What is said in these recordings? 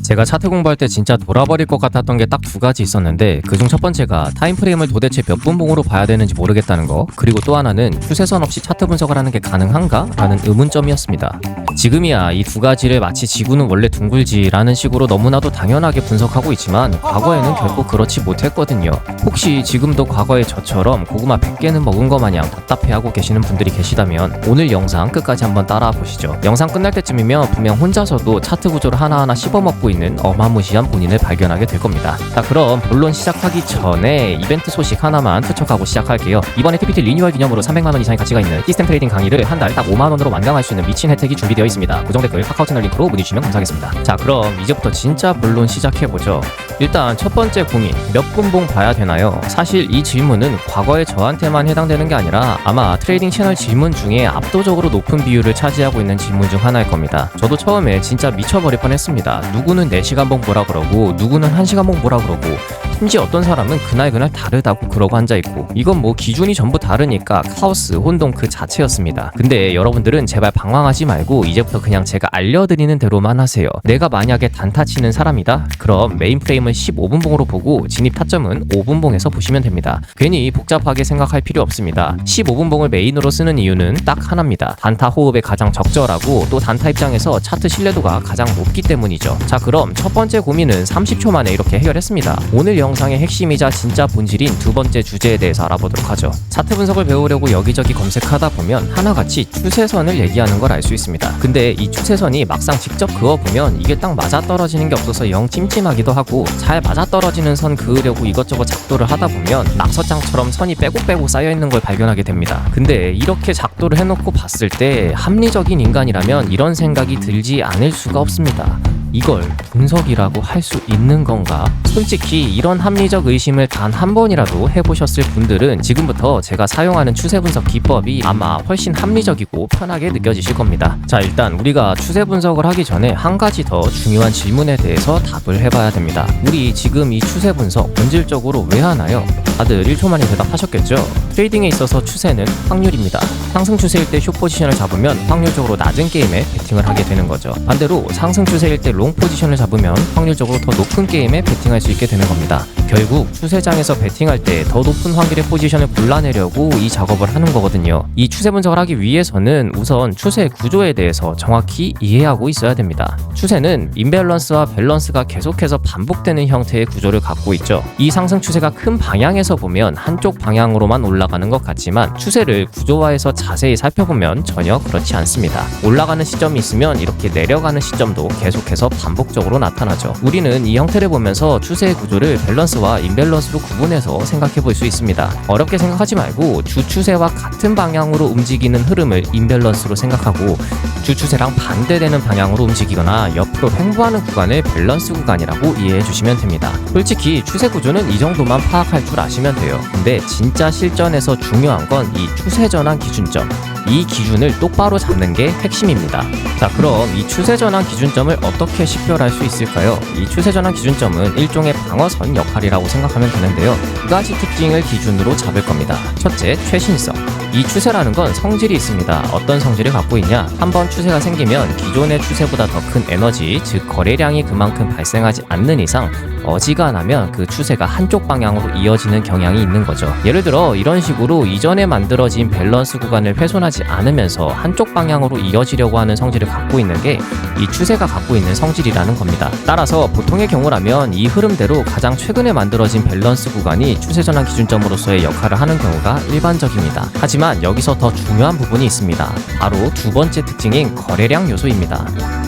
제가 차트 공부할 때 진짜 돌아버릴 것 같았던 게 딱 두 가지 있었는데 그중 첫 번째가 타임프레임을 도대체 몇 분봉으로 봐야 되는지 모르겠다는 거, 그리고 또 하나는 추세선 없이 차트 분석을 하는 게 가능한가? 라는 의문점이었습니다. 지금이야 이 두 가지를 마치 지구는 원래 둥글지라는 식으로 너무나도 당연하게 분석하고 있지만 과거에는 결코 그렇지 못했거든요. 혹시 지금도 과거의 저처럼 고구마 100개는 먹은 것 마냥 답답해하고 계시는 분들이 계시다면 오늘 영상 끝까지 한번 따라와 보시죠. 영상 끝날 때쯤이면 분명 혼자서도 차트 구조를 하나하나 씹어먹고 있는 어마무시한 본인을 발견하게 될 겁니다. 자, 그럼 본론 시작하기 전에 이벤트 소식 하나만 투척하고 시작할게요. 이번에 TPT 리뉴얼 기념으로 300만원 이상의 가치가 있는 시스템 트레이딩 강의를 한 달 딱 5만원으로 완강할 수 있는 미친 혜택이 준비되어 있습니다. 고정 댓글 카카오 채널 링크로 문의 주시면 감사하겠습니다. 자, 그럼 이제부터 진짜 본론 시작해보죠. 일단 첫 번째 고민, 몇 분봉 봐야 되나요? 사실 이 질문은 과거의 저한테만 해당되는 게 아니라 아마 트레이딩 채널 질문 중에 압도적으로 높은 비율을 차지하고 있는 질문 중 하나일 겁니다. 저도 처음에 진짜 미쳐버릴 뻔했습니다. 누구는 4시간 봉 보라 그러고 누구는 1시간 봉 보라 그러고 심지어 어떤 사람은 그날 다르다고 그러고 앉아있고, 이건 뭐 기준이 전부 다르니까 카오스, 혼동 그 자체였습니다. 근데 여러분들은 제발 방황하지 말고 이제부터 그냥 제가 알려드리는 대로만 하세요. 내가 만약에 단타 치는 사람이다? 그럼 메인 프레임은 15분봉으로 보고 진입 타점은 5분봉에서 보시면 됩니다. 괜히 복잡하게 생각할 필요 없습니다. 15분봉을 메인으로 쓰는 이유는 딱 하나입니다. 단타 호흡에 가장 적절하고 또 단타 입장에서 차트 신뢰도가 가장 높기 때문이죠. 자, 그럼 첫 번째 고민은 30초 만에 이렇게 해결했습니다. 오늘 영상의 핵심이자 진짜 본질인 두 번째 주제에 대해서 알아보도록 하죠. 차트 분석을 배우려고 여기저기 검색하다 보면 하나같이 추세선을 얘기하는 걸 알 수 있습니다. 근데 이 추세선이 막상 직접 그어보면 이게 딱 맞아떨어지는 게 없어서 영 찜찜하기도 하고, 잘 맞아떨어지는 선 그으려고 이것저것 작도를 하다 보면 낙서장처럼 선이 빼곡 쌓여있는 걸 발견하게 됩니다. 근데 이렇게 작도를 해놓고 봤을 때 합리적인 인간이라면 이런 생각이 들지 않을 수가 없습니다. 이걸 분석이라고 할 수 있는 건가? 솔직히 이런 합리적 의심을 단 한 번이라도 해보셨을 분들은 지금부터 제가 사용하는 추세 분석 기법이 아마 훨씬 합리적이고 편하게 느껴지실 겁니다. 자, 일단 우리가 추세 분석을 하기 전에 한 가지 더 중요한 질문에 대해서 답을 해봐야 됩니다. 우리 지금 이 추세 분석 본질적으로 왜 하나요? 다들 1초 만에 대답하셨겠죠? 트레이딩에 있어서 추세는 확률입니다. 상승 추세일 때 숏 포지션을 잡으면 확률적으로 낮은 게임에 베팅을 하게 되는 거죠. 반대로 상승 추세일 때 롱 포지션을 잡으면 확률적으로 더 높은 게임에 베팅할 수 있게 되는 겁니다. 결국 추세장에서 베팅할 때 더 높은 확률의 포지션을 골라내려고 이 작업을 하는 거거든요. 이 추세 분석을 하기 위해서는 우선 추세 구조에 대해서 정확히 이해하고 있어야 됩니다. 추세는 임밸런스와 밸런스가 계속해서 반복되는 형태의 구조를 갖고 있죠. 이 상승 추세가 큰 방향에서 보면 한쪽 방향으로만 올라가는 것 같지만 추세를 구조화해서 자세히 살펴보면 전혀 그렇지 않습니다. 올라가는 시점이 있으면 이렇게 내려가는 시점도 계속해서 반복적으로 나타나죠. 우리는 이 형태를 보면서 추세의 구조를 밸런스와 임밸런스로 구분해서 생각해 볼 수 있습니다. 어렵게 생각하지 말고 주추세와 같은 방향으로 움직이는 흐름을 임밸런스로 생각하고 주추세랑 반대되는 방향으로 움직이거나 옆으로 횡보하는 구간을 밸런스 구간이라고 이해해 주시면 됩니다. 솔직히 추세 구조는 이 정도만 파악할 줄 아시면 돼요. 근데 진짜 실전에서 중요한 건 이 추세 전환 기준점, 이 기준을 똑바로 잡는 게 핵심입니다. 자, 그럼 이 추세 전환 기준점을 어떻게 식별할 수 있을까요? 이 추세 전환 기준점은 일종의 방어선 역할이라고 생각하면 되는데요. 두 가지 특징을 기준으로 잡을 겁니다. 첫째, 최신성. 이 추세라는 건 성질이 있습니다. 어떤 성질을 갖고 있냐? 한번 추세가 생기면 기존의 추세보다 더 큰 에너지, 즉 거래량이 그만큼 발생하지 않는 이상 어지간하면 그 추세가 한쪽 방향으로 이어지는 경향이 있는 거죠. 예를 들어 이런 식으로 이전에 만들어진 밸런스 구간을 훼손하지 않으면서 한쪽 방향으로 이어지려고 하는 성질을 갖고 있는 게 이 추세가 갖고 있는 성질이라는 겁니다. 따라서 보통의 경우라면 이 흐름대로 가장 최근에 만들어진 밸런스 구간이 추세 전환 기준점으로서의 역할을 하는 경우가 일반적입니다. 하지만 여기서 더 중요한 부분이 있습니다. 바로 두 번째 특징인 거래량 요소입니다.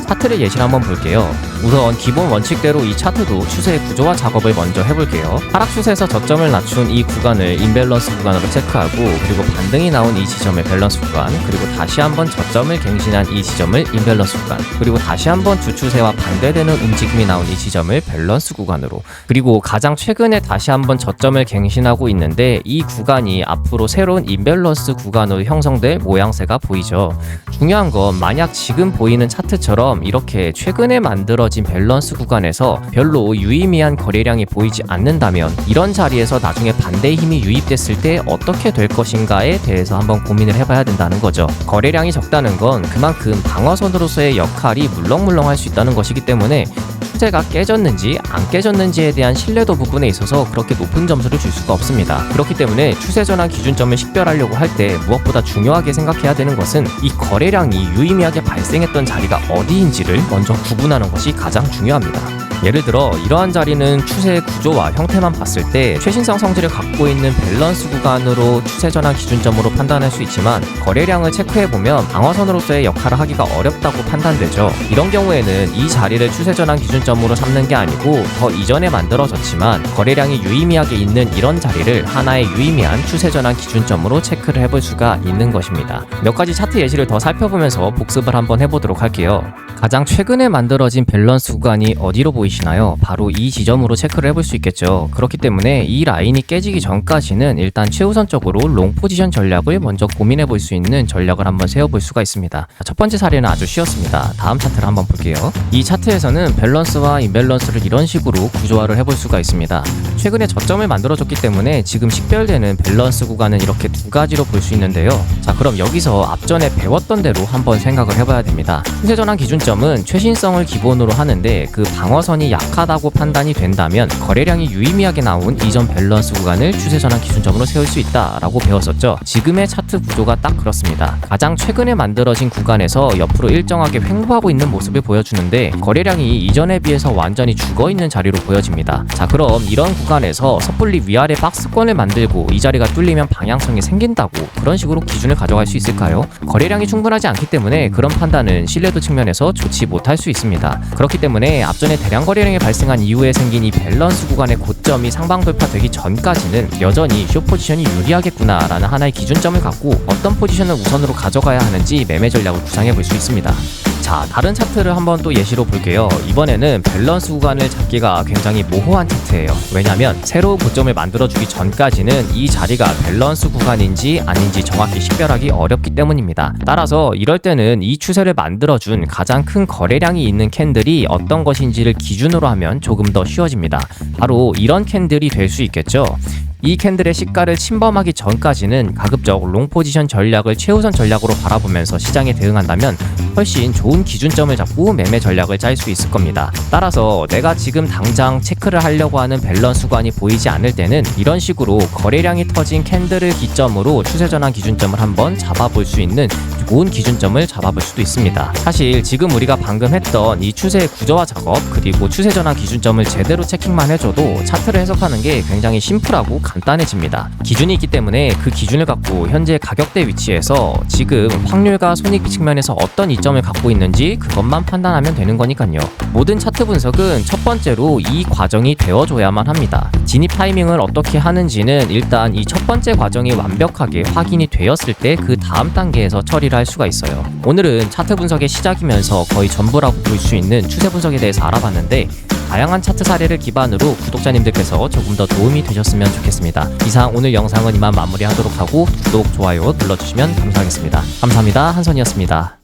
차트를 예시를 한번 볼게요. 우선 기본 원칙대로 이 차트도 추세의 구조화 작업을 먼저 해볼게요. 하락 추세에서 저점을 낮춘 이 구간을 임밸런스 구간으로 체크하고, 그리고 반등이 나온 이 지점을 밸런스 구간, 그리고 다시 한번 저점을 갱신한 이 지점을 임밸런스 구간, 그리고 다시 한번 주추세와 반대되는 움직임이 나온 이 지점을 밸런스 구간으로, 그리고 가장 최근에 다시 한번 저점을 갱신하고 있는데 이 구간이 앞으로 새로운 임밸런스 구간으로 형성될 모양새가 보이죠. 중요한 건 만약 지금 보이는 차트처럼 이렇게 최근에 만들어진 밸런스 구간에서 별로 유의미한 거래량이 보이지 않는다면 이런 자리에서 나중에 반대의 힘이 유입됐을 때 어떻게 될 것인가에 대해서 한번 고민을 해봐야 된다는 거죠. 거래량이 적다는 건 그만큼 방어선으로서의 역할이 물렁물렁할 수 있다는 것이기 때문에 추세가 깨졌는지 안 깨졌는지에 대한 신뢰도 부분에 있어서 그렇게 높은 점수를 줄 수가 없습니다. 그렇기 때문에 추세 전환 기준점을 식별하려고 할 때 무엇보다 중요하게 생각해야 되는 것은 이 거래량이 유의미하게 발생했던 자리가 어디인지를 먼저 구분하는 것이 가장 중요합니다. 예를 들어 이러한 자리는 추세의 구조와 형태만 봤을 때 최신성 성질을 갖고 있는 밸런스 구간으로 추세 전환 기준점으로 판단할 수 있지만 거래량을 체크해보면 방어선으로서의 역할을 하기가 어렵다고 판단되죠. 이런 경우에는 이 자리를 추세 전환 기준점으로 삼는 게 아니고 더 이전에 만들어졌지만 거래량이 유의미하게 있는 이런 자리를 하나의 유의미한 추세 전환 기준점으로 체크를 해볼 수가 있는 것입니다. 몇 가지 차트 예시를 더 살펴보면서 복습을 한번 해보도록 할게요. 가장 최근에 만들어진 밸런스 구간이 어디로 보이시나요? 바로 이 지점으로 체크를 해볼 수 있겠죠. 그렇기 때문에 이 라인이 깨지기 전까지는 일단 최우선적으로 롱 포지션 전략을 먼저 고민해 볼 수 있는 전략을 한번 세워볼 수가 있습니다. 첫 번째 사례는 아주 쉬웠습니다. 다음 차트를 한번 볼게요. 이 차트에서는 밸런스와 임밸런스를 이런 식으로 구조화를 해볼 수가 있습니다. 최근에 저점을 만들어줬기 때문에 지금 식별되는 밸런스 구간은 이렇게 두 가지로 볼 수 있는데요. 자, 그럼 여기서 앞전에 배웠던 대로 한번 생각을 해봐야 됩니다. 추세전환 기준점은 최신성을 기본으로 하는데 그 방어선이 약하다고 판단이 된다면 거래량이 유의미하게 나온 이전 밸런스 구간을 추세전환 기준점으로 세울 수 있다라고 배웠었죠. 지금의 차트 구조가 딱 그렇습니다. 가장 최근에 만들어진 구간에서 옆으로 일정하게 횡보하고 있는 모습을 보여주는데 거래량이 이전에 비해서 완전히 죽어있는 자리로 보여집니다. 자, 그럼 이런 구간에서 섣불리 위아래 박스권을 만들고 이 자리가 뚫리면 방향성이 생긴다고 그런 식으로 기준을 가져갈 수 있을까요? 거래량이 충분하지 않기 때문에 그런 판단은 신뢰도 측면에서 좋지 못할 수 있습니다. 그렇기 때문에 앞전에 대량 거래량이 발생한 이후에 생긴 이 밸런스 구간의 고점이 상방 돌파되기 전까지는 여전히 숏 포지션이 유리하겠구나라는 하나의 기준점을 갖고 어떤 포지션을 우선으로 가져가야 하는지 매매 전략을 구상해 볼 수 있습니다. 자, 다른 차트를 한번 또 예시로 볼게요. 이번에는 밸런스 구간을 잡기가 굉장히 모호한 차트예요. 왜냐면 새로운 고점을 만들어주기 전까지는 이 자리가 밸런스 구간인지 아닌지 정확히 식별하기 어렵기 때문입니다. 따라서 이럴 때는 이 추세를 만들어준 가장 큰 거래량이 있는 캔들이 어떤 것인지를 기준으로 하면 조금 더 쉬워집니다. 바로 이런 캔들이 될 수 있겠죠. 이 캔들의 시가를 침범하기 전까지는 가급적 롱 포지션 전략을 최우선 전략으로 바라보면서 시장에 대응한다면 훨씬 좋은 기준점을 잡고 매매 전략을 짤 수 있을 겁니다. 따라서 내가 지금 당장 체크를 하려고 하는 밸런스 구간이 보이지 않을 때는 이런 식으로 거래량이 터진 캔들을 기점으로 추세전환 기준점을 한번 잡아볼 수 있는 좋은 기준점을 잡아볼 수도 있습니다. 사실 지금 우리가 방금 했던 이 추세의 구조화 작업 그리고 추세전환 기준점을 제대로 체킹만 해줘도 차트를 해석하는 게 굉장히 심플하고 간단해집니다. 기준이 있기 때문에 그 기준을 갖고 현재 가격대 위치에서 지금 확률과 손익 측면에서 어떤 이점을 갖고 있는지 그것만 판단하면 되는 거니까요. 모든 차트 분석은 첫 번째로 이 과정이 되어줘야만 합니다. 진입 타이밍을 어떻게 하는지는 일단 이 첫 번째 과정이 완벽하게 확인이 되었을 때 그 다음 단계에서 처리를 할 수가 있어요. 오늘은 차트 분석의 시작이면서 거의 전부라고 볼 수 있는 추세 분석에 대해서 알아봤는데 다양한 차트 사례를 기반으로 구독자님들께서 조금 더 도움이 되셨으면 좋겠습니다. 이상 오늘 영상은 이만 마무리하도록 하고 구독, 좋아요 눌러주시면 감사하겠습니다. 감사합니다. 한선이었습니다.